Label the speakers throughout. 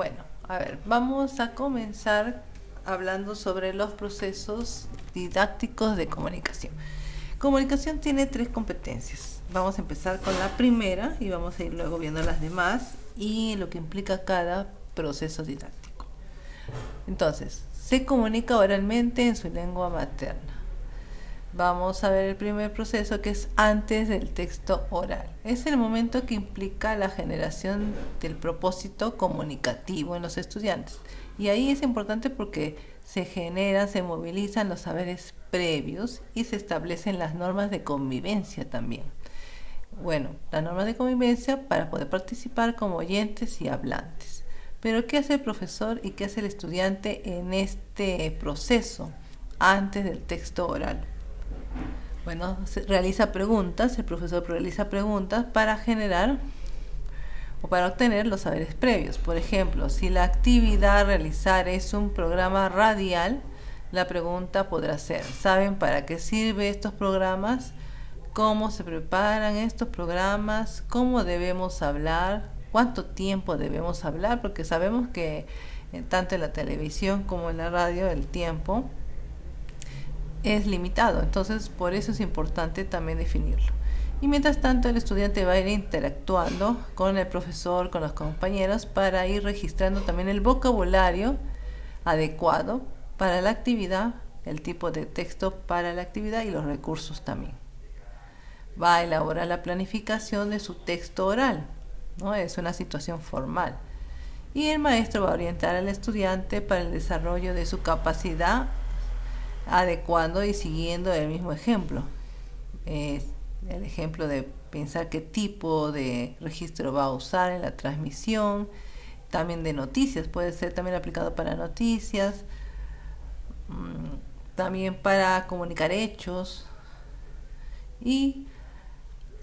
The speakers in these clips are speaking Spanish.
Speaker 1: Bueno, a ver, vamos a comenzar hablando sobre los procesos didácticos de comunicación. Comunicación tiene 3 competencias. Vamos a empezar con la primera y vamos a ir luego viendo las demás y lo que implica cada proceso didáctico. Entonces, se comunica oralmente en su lengua materna. Vamos a ver el primer proceso, que es antes del texto oral. Es el momento que implica la generación del propósito comunicativo en los estudiantes. Y ahí es importante porque se movilizan los saberes previos y se establecen las normas de convivencia también. Bueno, las normas de convivencia para poder participar como oyentes y hablantes. Pero ¿qué hace el profesor y qué hace el estudiante en este proceso antes del texto oral? Bueno, el profesor realiza preguntas para generar o para obtener los saberes previos. Por ejemplo, si la actividad a realizar es un programa radial, la pregunta podrá ser: ¿saben para qué sirven estos programas? ¿Cómo se preparan estos programas? ¿Cómo debemos hablar? ¿Cuánto tiempo debemos hablar? Porque sabemos que tanto en la televisión como en la radio el tiempo es limitado, entonces por eso es importante también definirlo. Y mientras tanto el estudiante va a ir interactuando con el profesor, con los compañeros, para ir registrando también el vocabulario adecuado para la actividad, el tipo de texto para la actividad y los recursos también. Va a elaborar la planificación de su texto oral, ¿no? Es una situación formal. Y el maestro va a orientar al estudiante para el desarrollo de su capacidad, adecuando y siguiendo el mismo ejemplo. El ejemplo de pensar qué tipo de registro va a usar en la transmisión, también de noticias, puede ser también aplicado para noticias, también para comunicar hechos. Y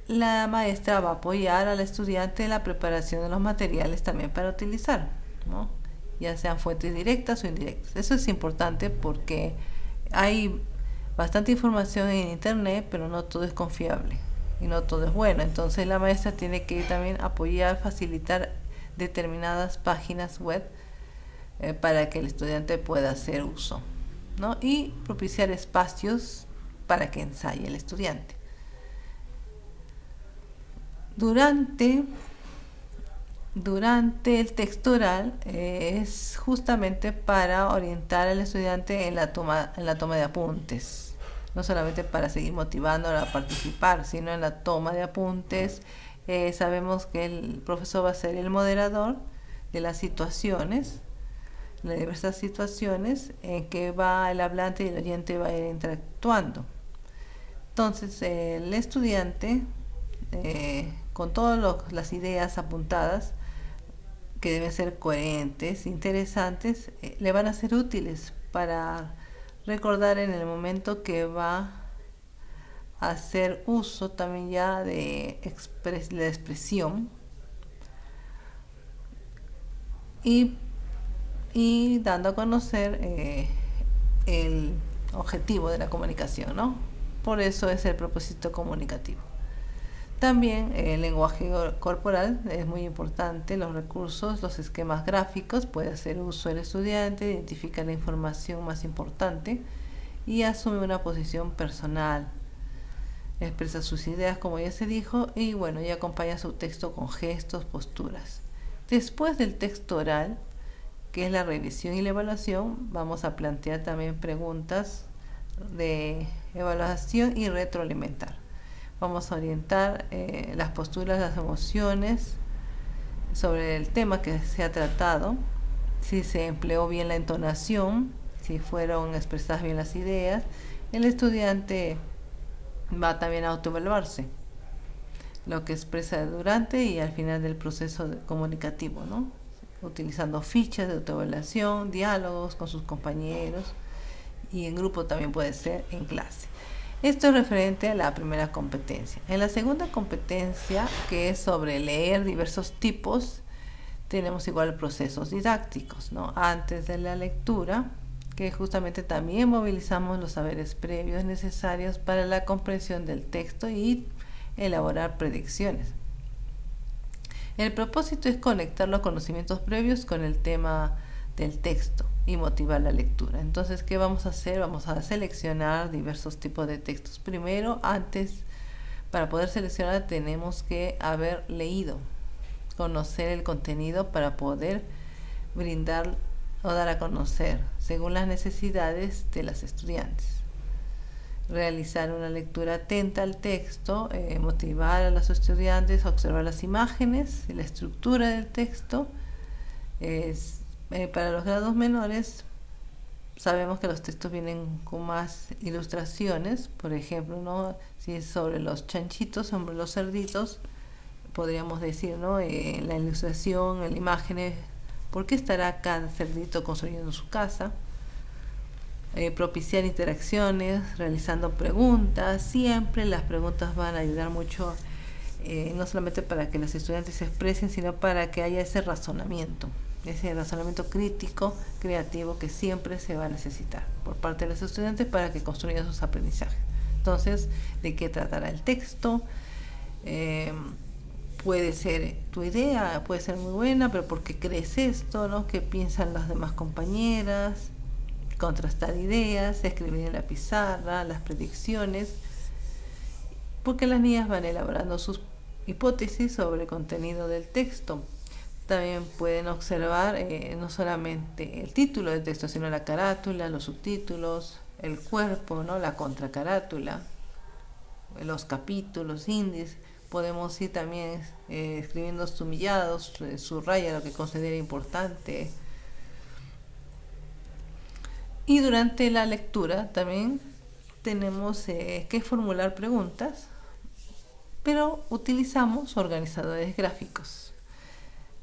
Speaker 1: la maestra va a apoyar al estudiante en la preparación de los materiales también para utilizar, ¿no? Ya sean fuentes directas o indirectas. Eso es importante porque hay bastante información en internet, pero no todo es confiable y no todo es bueno. Entonces la maestra tiene que también apoyar, facilitar determinadas páginas web para que el estudiante pueda hacer uso, ¿no? Y propiciar espacios para que ensaye el estudiante. Durante el texto oral es justamente para orientar al estudiante en la toma de apuntes, no solamente para seguir motivándolo a participar, sino en la toma de apuntes. Sabemos que el profesor va a ser el moderador de las situaciones, de diversas situaciones en que el hablante y el oyente va a ir interactuando. Entonces el estudiante, con todas las ideas apuntadas, que deben ser coherentes, interesantes, le van a ser útiles para recordar en el momento que va a hacer uso también ya de la expresión y dando a conocer el objetivo de la comunicación, ¿no? Por eso es el propósito comunicativo. También el lenguaje corporal es muy importante, los recursos, los esquemas gráficos, puede hacer uso el estudiante, identifica la información más importante y asume una posición personal, expresa sus ideas como ya se dijo y bueno, y acompaña su texto con gestos, posturas. Después del texto oral, que es la revisión y la evaluación, vamos a plantear también preguntas de evaluación y retroalimentar. Vamos a orientar las posturas, las emociones sobre el tema que se ha tratado, si se empleó bien la entonación, si fueron expresadas bien las ideas. El estudiante va también a autoevaluarse, lo que expresa durante y al final del proceso comunicativo, ¿no? Utilizando fichas de autoevaluación, diálogos con sus compañeros y en grupo también puede ser en clase. Esto es referente a la primera competencia. En la segunda competencia, que es sobre leer diversos tipos, tenemos igual procesos didácticos, ¿no? Antes de la lectura, que justamente también movilizamos los saberes previos necesarios para la comprensión del texto y elaborar predicciones. El propósito es conectar los conocimientos previos con el tema del texto y motivar la lectura. Entonces, ¿qué vamos a hacer? Vamos a seleccionar diversos tipos de textos. Primero, para poder seleccionar tenemos que haber leído, conocer el contenido para poder brindar o dar a conocer según las necesidades de los estudiantes. Realizar una lectura atenta al texto, motivar a los estudiantes a observar las imágenes y la estructura del texto. Para los grados menores sabemos que los textos vienen con más ilustraciones, por ejemplo, ¿no? Si es sobre los chanchitos, sobre los cerditos, podríamos decir, ¿no? La ilustración, en la imagen, ¿por qué estará cada cerdito construyendo su casa? Propiciar interacciones, realizando preguntas. Siempre las preguntas van a ayudar mucho, no solamente para que los estudiantes se expresen, sino para que haya ese razonamiento crítico, creativo, que siempre se va a necesitar por parte de los estudiantes para que construyan sus aprendizajes. Entonces, ¿de qué tratará el texto? Puede ser tu idea, puede ser muy buena, pero ¿por qué crees esto? ¿No? ¿Qué piensan las demás compañeras? Contrastar ideas, escribir en la pizarra las predicciones, porque las niñas van elaborando sus hipótesis sobre el contenido del texto. También pueden observar no solamente el título del texto, sino la carátula, los subtítulos, el cuerpo, ¿no? La contracarátula, los capítulos, índices. Podemos ir también escribiendo sumillados, subraya lo que considera importante. Y durante la lectura también tenemos que formular preguntas, pero utilizamos organizadores gráficos,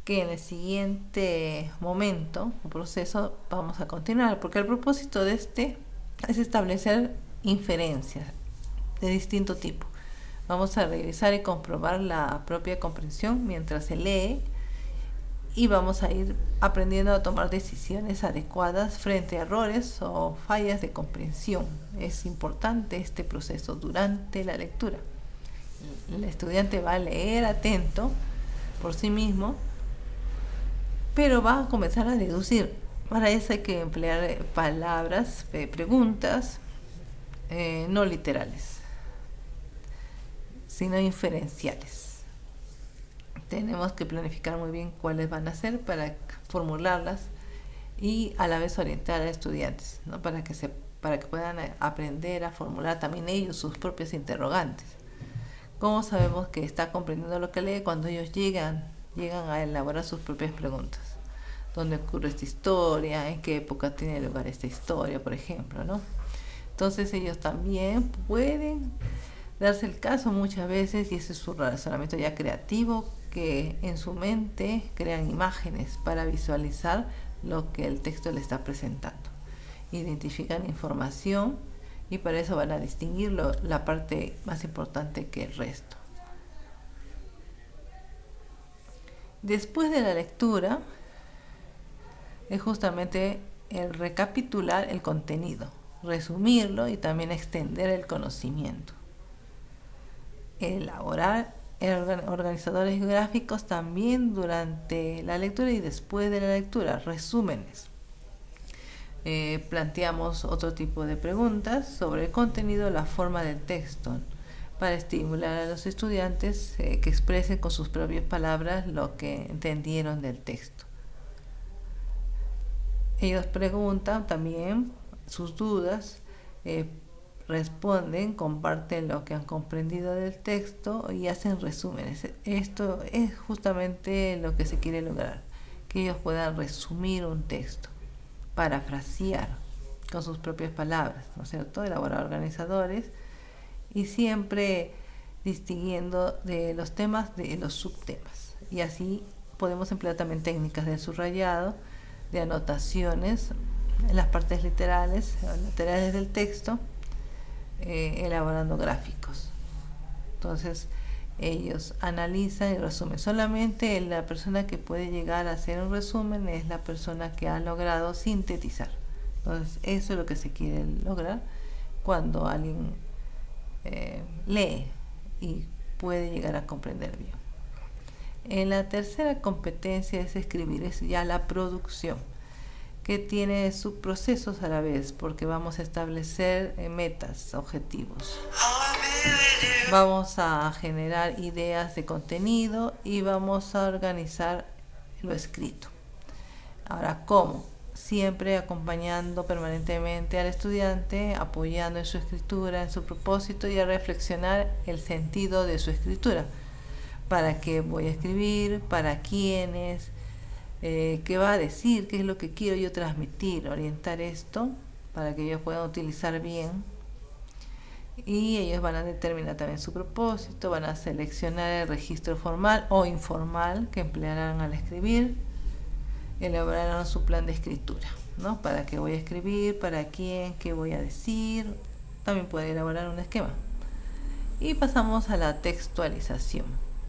Speaker 1: que en el siguiente momento o proceso vamos a continuar, porque el propósito de este es establecer inferencias de distinto tipo. Vamos a revisar y comprobar la propia comprensión mientras se lee, y vamos a ir aprendiendo a tomar decisiones adecuadas frente a errores o fallas de comprensión. Es importante este proceso durante la lectura. El estudiante va a leer atento por sí mismo, pero va a comenzar a deducir. Para eso hay que emplear palabras, preguntas, no literales, sino inferenciales. Tenemos que planificar muy bien cuáles van a ser para formularlas y a la vez orientar a estudiantes, ¿no? para que puedan aprender a formular también ellos sus propios interrogantes. ¿Cómo sabemos que está comprendiendo lo que lee? Cuando ellos llegan a elaborar sus propias preguntas. ¿Dónde ocurre esta historia? ¿En qué época tiene lugar esta historia, por ejemplo, ¿no? Entonces ellos también pueden darse el caso muchas veces, y ese es su razonamiento ya creativo, que en su mente crean imágenes para visualizar lo que el texto le está presentando. Identifican información y para eso van a distinguir la parte más importante que el resto. Después de la lectura es justamente el recapitular el contenido, resumirlo y también extender el conocimiento. Elaborar organizadores gráficos también durante la lectura y después de la lectura, resúmenes. Planteamos otro tipo de preguntas sobre el contenido, la forma del texto, para estimular a los estudiantes que expresen con sus propias palabras lo que entendieron del texto. Ellos preguntan también sus dudas, responden, comparten lo que han comprendido del texto y hacen resúmenes. Esto es justamente lo que se quiere lograr, que ellos puedan resumir un texto, parafrasear con sus propias palabras, ¿no es cierto? Elaborar organizadores y siempre distinguiendo de los temas de los subtemas. Y así podemos emplear también técnicas de subrayado, de anotaciones en las partes laterales del texto, elaborando gráficos. Entonces ellos analizan y resumen. Solamente la persona que puede llegar a hacer un resumen es la persona que ha logrado sintetizar. Entonces eso es lo que se quiere lograr cuando alguien lee y puede llegar a comprender bien. En la tercera competencia es escribir, es ya la producción, que tiene subprocesos a la vez, porque vamos a establecer metas, objetivos. Vamos a generar ideas de contenido y vamos a organizar lo escrito. Ahora, ¿cómo? Siempre acompañando permanentemente al estudiante, apoyando en su escritura, en su propósito y a reflexionar el sentido de su escritura. ¿Para qué voy a escribir? ¿Para quiénes? ¿Qué va a decir? ¿Qué es lo que quiero yo transmitir? Orientar esto para que ellos puedan utilizar bien. Y ellos van a determinar también su propósito, van a seleccionar el registro formal o informal que emplearán al escribir, elaborarán su plan de escritura, ¿no? ¿Para qué voy a escribir? ¿Para quién? ¿Qué voy a decir? También puede elaborar un esquema. Y pasamos a la textualización,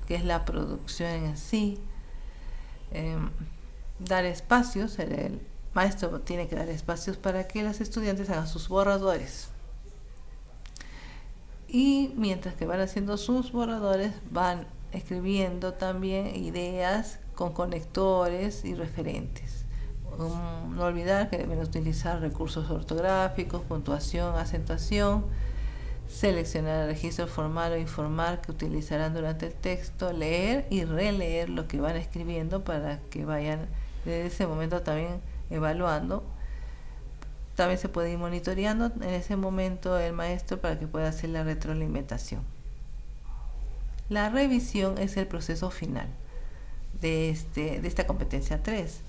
Speaker 1: que es la producción en sí. Dar espacios, el maestro tiene que dar espacios para que los estudiantes hagan sus borradores. Y mientras que van haciendo sus borradores, van escribiendo también ideas con conectores y referentes. No olvidar que deben utilizar recursos ortográficos, puntuación, acentuación, seleccionar el registro formal o informal que utilizarán durante el texto, leer y releer lo que van escribiendo para que vayan desde ese momento también evaluando. También se puede ir monitoreando en ese momento el maestro para que pueda hacer la retroalimentación. La revisión es el proceso final de esta competencia 3.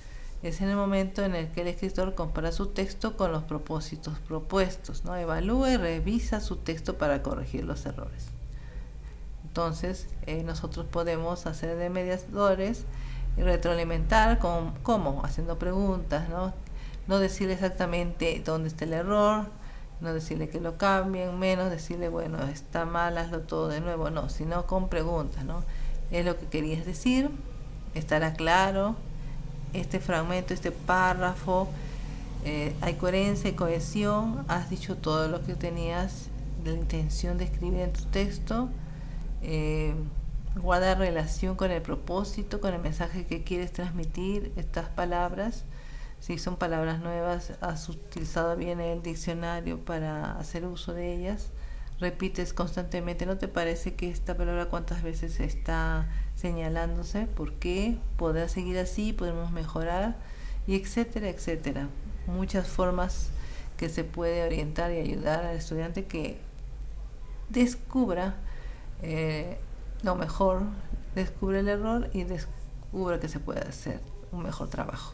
Speaker 1: Es en el momento en el que el escritor compara su texto con los propósitos propuestos, ¿no? Evalúa y revisa su texto para corregir los errores. Entonces, nosotros podemos hacer de mediadores y retroalimentar ¿cómo? Haciendo preguntas, ¿no? No decirle exactamente dónde está el error, no decirle que lo cambien, menos decirle, bueno, está mal, hazlo todo de nuevo, no, sino con preguntas, ¿no? ¿Es lo que querías decir? ¿Estará claro? Este fragmento, este párrafo, hay coherencia y cohesión, has dicho todo lo que tenías de la intención de escribir en tu texto, guarda relación con el propósito, con el mensaje que quieres transmitir, estas palabras. Si son palabras nuevas, has utilizado bien el diccionario para hacer uso de ellas. Repites constantemente, ¿no te parece que esta palabra cuántas veces está señalándose? ¿Por qué? ¿Podrá seguir así? ¿Podemos mejorar? Y etcétera, etcétera. Muchas formas que se puede orientar y ayudar al estudiante que descubra lo mejor, descubre el error y descubra que se puede hacer un mejor trabajo.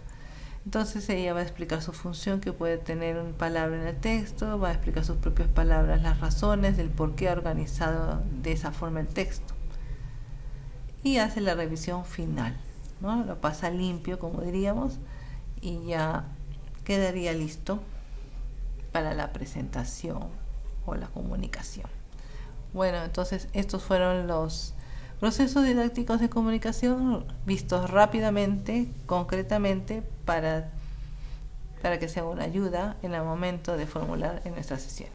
Speaker 1: Entonces ella va a explicar su función que puede tener una palabra en el texto, va a explicar sus propias palabras, las razones del por qué ha organizado de esa forma el texto. Y hace la revisión final, ¿no? Lo pasa limpio, como diríamos, y ya quedaría listo para la presentación o la comunicación. Bueno, entonces estos fueron los procesos didácticos de comunicación vistos rápidamente, concretamente, para que sea una ayuda en el momento de formular en nuestra sesión.